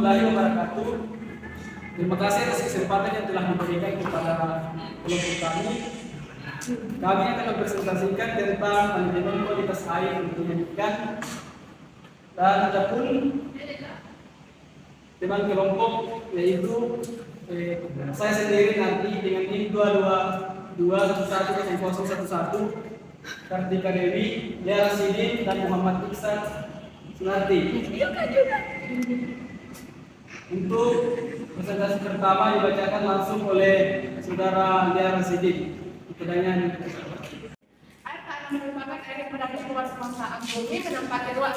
warahmatullahi wabarakatuh. Terima kasih atas kesempatan yang telah diberikan kepada kelompok kami. Kami akan mempresentasikan tentang manajemen kualitas air untuk pendidikan. Dan adapun teman kelompok yaitu saya sendiri nanti dengan NIM 222110011 Kartika Dewi, Yara Sidin, dan Muhammad Iksan Sunarti. Untuk presentasi pertama dibacakan langsung oleh saudara Yara Sidin. Pertanyaan air tanah merupakan air yang berada di luar permukaan bumi menempati ruang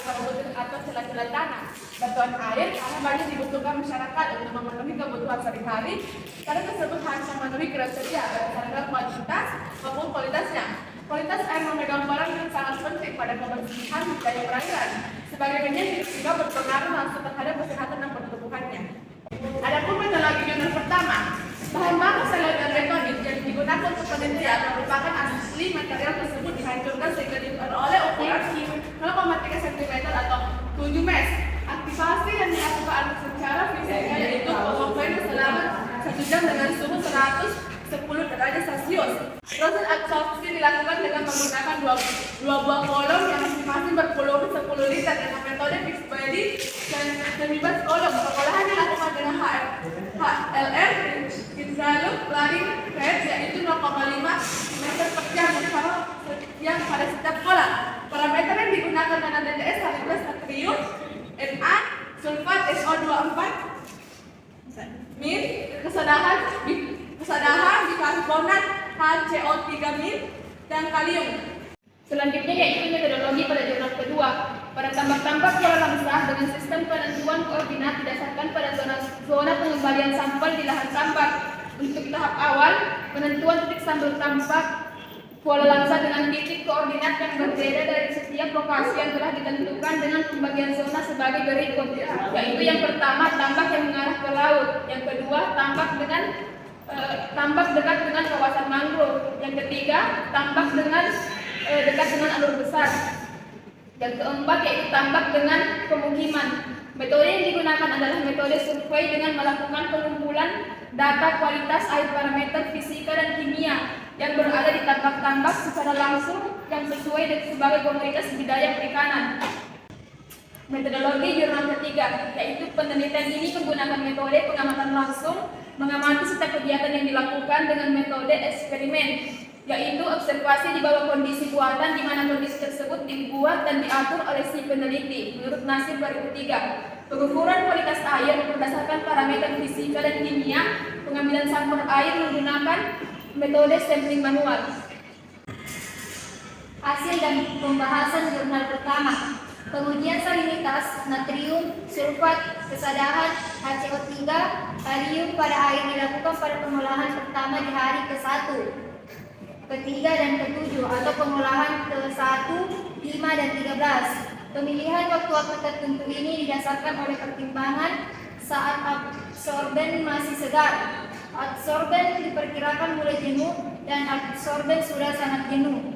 atau celah-celah tanah. Bantuan air karena banyak dibutuhkan masyarakat untuk memenuhi kebutuhan sehari-hari. Karena tersebut harus memenuhi kriteria berdasarkan kuantitas maupun kualitasnya. Kualitas air memegang peran yang sangat penting pada kebersihan daya perairan. Sebagainya juga berpengaruh langsung terhadap kesehatan dan pertumbuhannya. Adapun metodologi jurnal pertama, bahan baku sel dan betonik yang digunakan untuk penelitian merupakan asli material tersebut dihancurkan sehingga diperoleh ukuran 0,3 cm atau 7 mesh. Aktivasi yang dilakukan secara fisika yaitu pengoperasian selama 1 jam dengan suhu 110 derajat Celcius. Proses absorpsi dilakukan dengan menggunakan dua buah kolom yang masing-masing bervolume 10 liter dengan metode fixed body dan bebas kolom. Pengolahan dilakukan dengan HLR hidrolog laring rate yaitu 0,5 meter per jam yang pada setiap kolam. Parameter yang digunakan adalah DDS, salinidras natrium, Na, sulfat SO24, min, kesadahan bikarbonat HCO3 min, dan kalium. Selanjutnya yaitu metodologi pada jurnal kedua. Pada tambak-tambak pola langsah dengan sistem penentuan koordinat didasarkan pada zona pengembalian sampel di lahan tambak. Untuk tahap awal, penentuan titik sampel tambak pola langsah dengan titik koordinat yang berbeda dari setiap lokasi yang telah ditentukan dengan pembagian zona sebagai berikut, yaitu yang pertama tambak yang mengarah ke laut, yang kedua tambak dekat dengan kawasan mangrove, yang ketiga tambak dekat dengan alur besar, yang keempat yaitu tambak dengan pemukiman. Metode yang digunakan adalah metode survei dengan melakukan pengumpulan data kualitas air parameter fisika dan kimia yang berada di tambak-tambak secara langsung yang sesuai dengan sebagai komunitas budidaya perikanan. Metodologi jurnal ketiga, yaitu penelitian ini menggunakan metode pengamatan langsung, mengamati setiap kegiatan yang dilakukan dengan metode eksperimen, yaitu observasi di bawah kondisi buatan di mana kondisi tersebut dibuat dan diatur oleh si peneliti. Menurut Nasir 2003, pengukuran kualitas air berdasarkan parameter fisika dan kimia, pengambilan sampel air menggunakan metode sampling manual. Hasil dan pembahasan jurnal pertama. Pengujian salinitas, natrium, sulfat, kesadahan, HCO3, kalium pada air dilakukan pada pengolahan pertama di hari ke-1, ke-3 dan ke-7 atau pengolahan ke-1, 5 dan 13. Pemilihan waktu-waktu tertentu ini didasarkan oleh pertimbangan saat absorben masih segar. Absorben diperkirakan mulai jenuh dan absorben sudah sangat jenuh.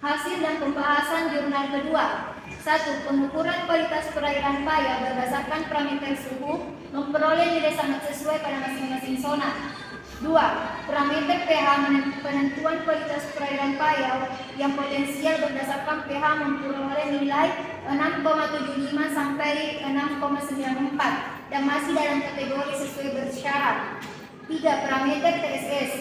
Hasil dan pembahasan jurnal kedua. 1. Pengukuran kualitas perairan paya berdasarkan parameter suhu memperoleh nilai sangat sesuai pada masing-masing zona. 2. Parameter pH penentuan kualitas perairan paya yang potensial berdasarkan pH memperoleh nilai 6,75 sampai 6,94 dan masih dalam kategori sesuai bersyarat. 3. Parameter TSS.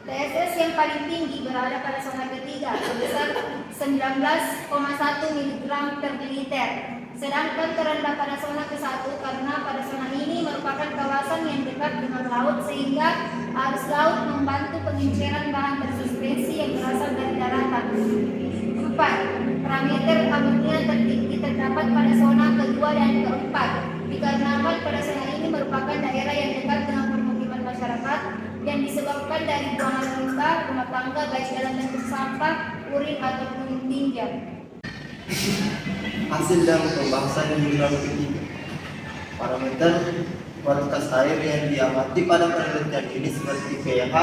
TSS yang paling tinggi berada pada zona ketiga sebesar 19,1 mg per liter, sedangkan terendah pada zona ke-1 karena pada zona ini merupakan kawasan yang dekat dengan laut sehingga arus laut membantu pengenceran bahan bersuspensi yang berasal dari daratan. 4. Parameter amonia tertinggi terdapat pada zona kedua dan keempat dikarenakan pada zona ini merupakan daerah yang dekat dengan permukiman masyarakat yang disebabkan dari buangan limbah rumah tangga baik dalam bentuk sampah, urin ataupun tinja. Hasil dan pembahasan jurnal ketiga. Parameter kualitas air yang diamati pada penelitian ini seperti pH,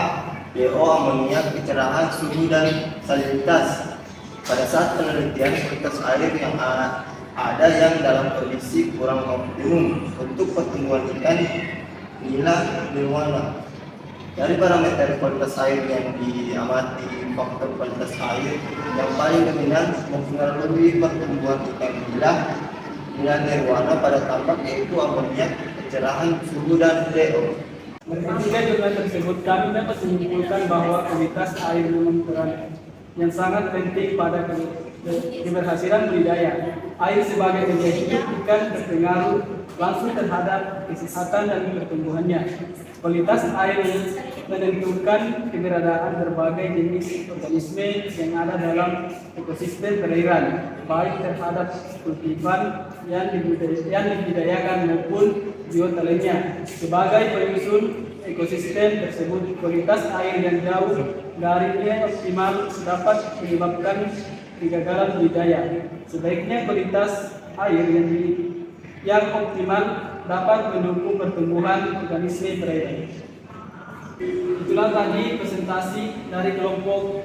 pH, amonia, kecerahan, suhu dan salinitas. Pada saat penelitian kualitas air yang ada yang dalam kondisi kurang optimum untuk pertumbuhan ikan nila nirwana. Dari parameter kualitas air yang diamati, faktor kualitas air yang paling dominan mempengaruhi pertumbuhan ikan nila nirwana pada tambak yaitu amoniak, kecerahan, suhu, dan DO. Dari ketiga jurnal tersebut, kami dapat menyimpulkan bahwa kualitas air memang peran yang sangat penting pada keberhasilan budidaya. Air sebagai media hidup ikan berpengaruh langsung terhadap kesehatan dan pertumbuhannya. Kualitas air menentukan keberadaan berbagai jenis organisme yang ada dalam ekosistem perairan, baik terhadap kultifan yang dibudidayakan maupun biota lainnya. Sebagai penyusun ekosistem tersebut, kualitas air yang jauh dari nilai optimal dapat menyebabkan kegagalan budidaya. Sebaiknya kualitas air yang optimal dapat mendukung pertumbuhan organisme perairan. Itulah tadi presentasi dari kelompok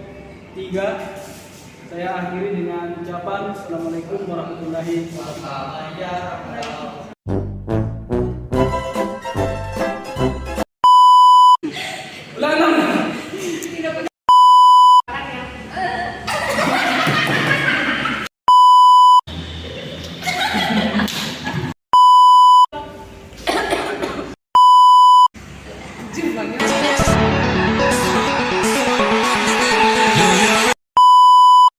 3. Saya akhiri dengan ucapan Assalamualaikum warahmatullahi wabarakatuh.